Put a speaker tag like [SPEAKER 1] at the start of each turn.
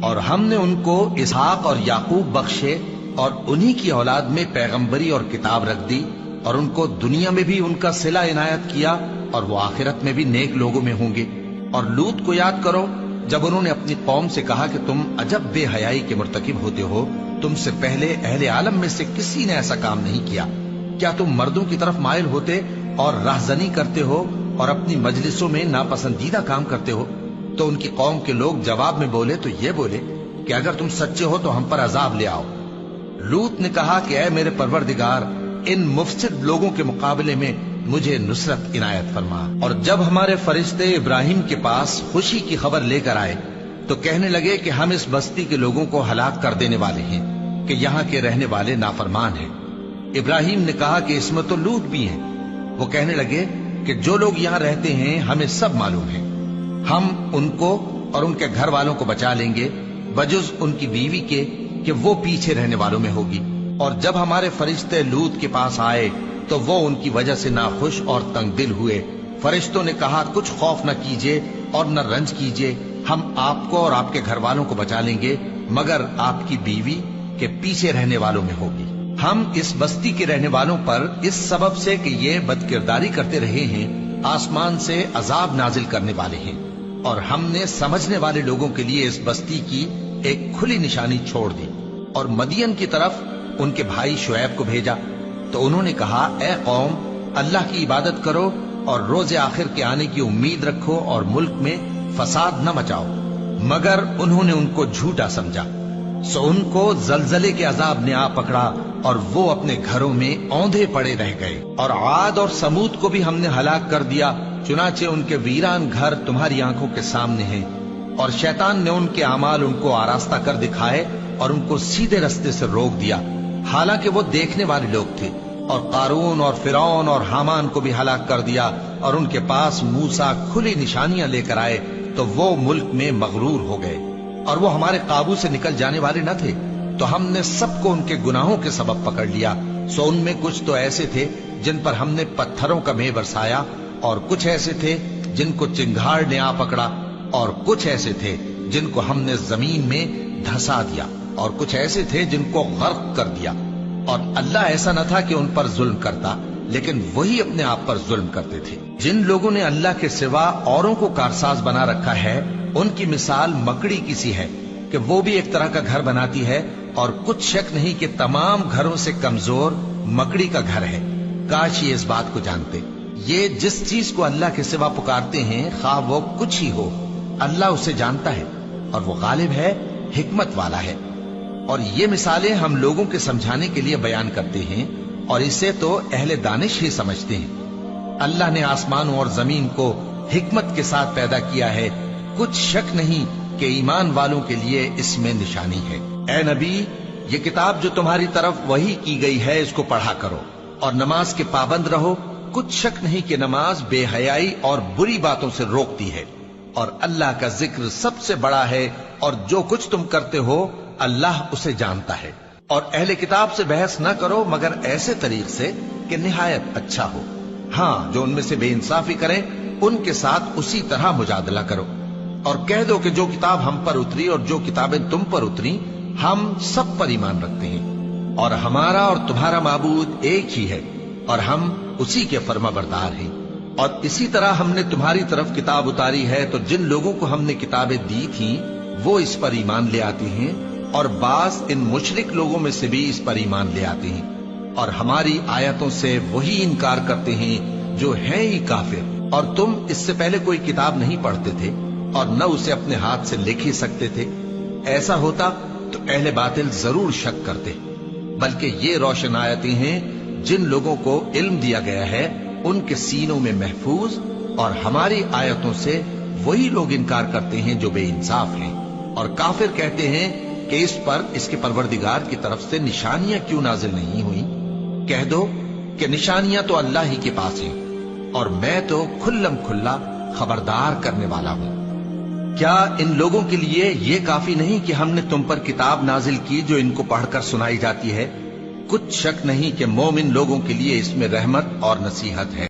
[SPEAKER 1] اور ہم نے ان کو اسحاق اور یعقوب بخشے اور انہی کی اولاد میں پیغمبری اور کتاب رکھ دی، اور ان کو دنیا میں بھی ان کا صلہ عنایت کیا اور وہ آخرت میں بھی نیک لوگوں میں ہوں گے۔ اور لوط کو یاد کرو جب انہوں نے اپنی قوم سے کہا کہ تم عجب بے حیائی کے مرتکب ہوتے ہو، تم سے پہلے اہل عالم میں سے کسی نے ایسا کام نہیں کیا، کیا تم مردوں کی طرف مائل ہوتے اور رہزنی کرتے ہو اور اپنی مجلسوں میں ناپسندیدہ کام کرتے ہو؟ تو ان کی قوم کے لوگ جواب میں بولے تو یہ بولے کہ اگر تم سچے ہو تو ہم پر عذاب لے آؤ۔ لوط نے کہا کہ اے میرے پروردگار، ان مفسد لوگوں کے مقابلے میں مجھے نصرت عنایت فرما۔ اور جب ہمارے فرشتے ابراہیم کے پاس خوشی کی خبر لے کر آئے تو کہنے لگے کہ ہم اس بستی کے لوگوں کو ہلاک کر دینے والے ہیں کہ یہاں کے رہنے والے نافرمان ہیں۔ ابراہیم نے کہا کہ اس میں تو لوط بھی ہیں۔ وہ کہنے لگے کہ جو لوگ یہاں رہتے ہیں ہمیں سب معلوم ہے، ہم ان کو اور ان کے گھر والوں کو بچا لیں گے بجز ان کی بیوی کے کہ وہ پیچھے رہنے والوں میں ہوگی۔ اور جب ہمارے فرشتے لوط کے پاس آئے تو وہ ان کی وجہ سے ناخوش اور تنگ دل ہوئے۔ فرشتوں نے کہا کچھ خوف نہ کیجیے اور نہ رنج کیجیے، ہم آپ کو اور آپ کے گھر والوں کو بچا لیں گے مگر آپ کی بیوی کے پیچھے رہنے والوں میں ہوگی۔ ہم اس بستی کے رہنے والوں پر اس سبب سے کہ یہ بدکرداری کرتے رہے ہیں آسمان سے عذاب نازل کرنے والے ہیں، اور ہم نے سمجھنے والے لوگوں کے لیے اس بستی کی ایک کھلی نشانی چھوڑ دی۔ اور مدین کی طرف ان کے بھائی شعیب کو بھیجا تو انہوں نے کہا اے قوم، اللہ کی عبادت کرو اور روز آخر کے آنے کی امید رکھو اور ملک میں فساد نہ مچاؤ، مگر انہوں نے ان کو جھوٹا سمجھا، سو ان کو زلزلے کے عذاب نے آ پکڑا اور وہ اپنے گھروں میں اوندھے پڑے رہ گئے۔ اور عاد اور سمود کو بھی ہم نے ہلاک کر دیا، چنانچہ ان کے ویران گھر تمہاری آنکھوں کے سامنے ہیں، اور شیطان نے ان کے اعمال ان کو آراستہ کر دکھائے اور ان کو سیدھے رستے سے روک دیا، حالانکہ وہ دیکھنے والے لوگ تھے۔ اور قارون اور فرعون اور حامان کو بھی ہلاک کر دیا، اور ان کے پاس موسیٰ کھلی نشانیاں لے کر آئے تو وہ ملک میں مغرور ہو گئے، اور وہ ہمارے قابو سے نکل جانے والے نہ تھے، تو ہم نے سب کو ان کے گناہوں کے سبب پکڑ لیا۔ سو ان میں کچھ تو ایسے تھے جن پر ہم نے پتھروں کا مے برسایا، اور کچھ ایسے تھے جن کو چنگھاڑ نے آ پکڑا، اور کچھ ایسے تھے جن کو ہم نے زمین میں دھسا دیا، اور کچھ ایسے تھے جن کو غرق کر دیا۔ اور اللہ ایسا نہ تھا کہ ان پر ظلم کرتا، لیکن وہی اپنے آپ پر ظلم کرتے تھے۔ جن لوگوں نے اللہ کے سوا اوروں کو کارساز بنا رکھا ہے، ان کی مثال مکڑی کی سی ہے کہ وہ بھی ایک طرح کا گھر بناتی ہے، اور کچھ شک نہیں کہ تمام گھروں سے کمزور مکڑی کا گھر ہے۔ کاش یہ اس بات کو جانتے۔ یہ جس چیز کو اللہ کے سوا پکارتے ہیں خواہ وہ کچھ ہی ہو، اللہ اسے جانتا ہے اور وہ غالب ہے، حکمت والا ہے۔ اور یہ مثالیں ہم لوگوں کے سمجھانے کے لیے بیان کرتے ہیں، اور اسے تو اہل دانش ہی سمجھتے ہیں۔ اللہ نے آسمانوں اور زمین کو حکمت کے ساتھ پیدا کیا ہے، کچھ شک نہیں کہ ایمان والوں کے لیے اس میں نشانی ہے۔ اے نبی، یہ کتاب جو تمہاری طرف وحی کی گئی ہے اس کو پڑھا کرو، اور نماز کے پابند رہو، کچھ شک نہیں کہ نماز بے حیائی اور بری باتوں سے روکتی ہے، اور اللہ کا ذکر سب سے بڑا ہے، اور جو کچھ تم کرتے ہو اللہ اسے جانتا ہے۔ اور اہل کتاب سے بحث نہ کرو مگر ایسے طریق سے کہ نہایت اچھا ہو، ہاں جو ان میں سے بے انصافی کریں ان کے ساتھ اسی طرح مجادلہ کرو، اور کہہ دو کہ جو کتاب ہم پر اتری اور جو کتابیں تم پر اتری ہم سب پر ایمان رکھتے ہیں، اور ہمارا اور تمہارا معبود ایک ہی ہے، اور ہم اسی کے فرما بردار ہیں۔ اور اسی طرح ہم نے تمہاری طرف کتاب اتاری ہے تو جن لوگوں کو ہم نے کتابیں دی تھیں وہ اس پر ایمان لے آتے ہیں، اور بعض ان مشرک لوگوں میں سے بھی اس پر ایمان لے آتے ہیں، اور ہماری آیتوں سے وہی انکار کرتے ہیں جو ہیں ہی کافر۔ اور تم اس سے پہلے کوئی کتاب نہیں پڑھتے تھے اور نہ اسے اپنے ہاتھ سے لکھ ہی سکتے تھے، ایسا ہوتا تو اہل باطل ضرور شک کرتے، بلکہ یہ روشن آیتیں ہیں جن لوگوں کو علم دیا گیا ہے ان کے سینوں میں محفوظ، اور ہماری آیتوں سے وہی لوگ انکار کرتے ہیں جو بے انصاف ہیں۔ اور کافر کہتے ہیں کہ اس پر اس کے پروردگار کی طرف سے نشانیاں کیوں نازل نہیں ہوئیں؟ کہہ دو کہ نشانیاں تو اللہ ہی کے پاس ہیں، اور میں تو کھلم کھلا خبردار کرنے والا ہوں۔ کیا ان لوگوں کے لیے یہ کافی نہیں کہ ہم نے تم پر کتاب نازل کی جو ان کو پڑھ کر سنائی جاتی ہے؟ کچھ شک نہیں کہ مومن لوگوں کے لیے اس میں رحمت اور نصیحت ہے۔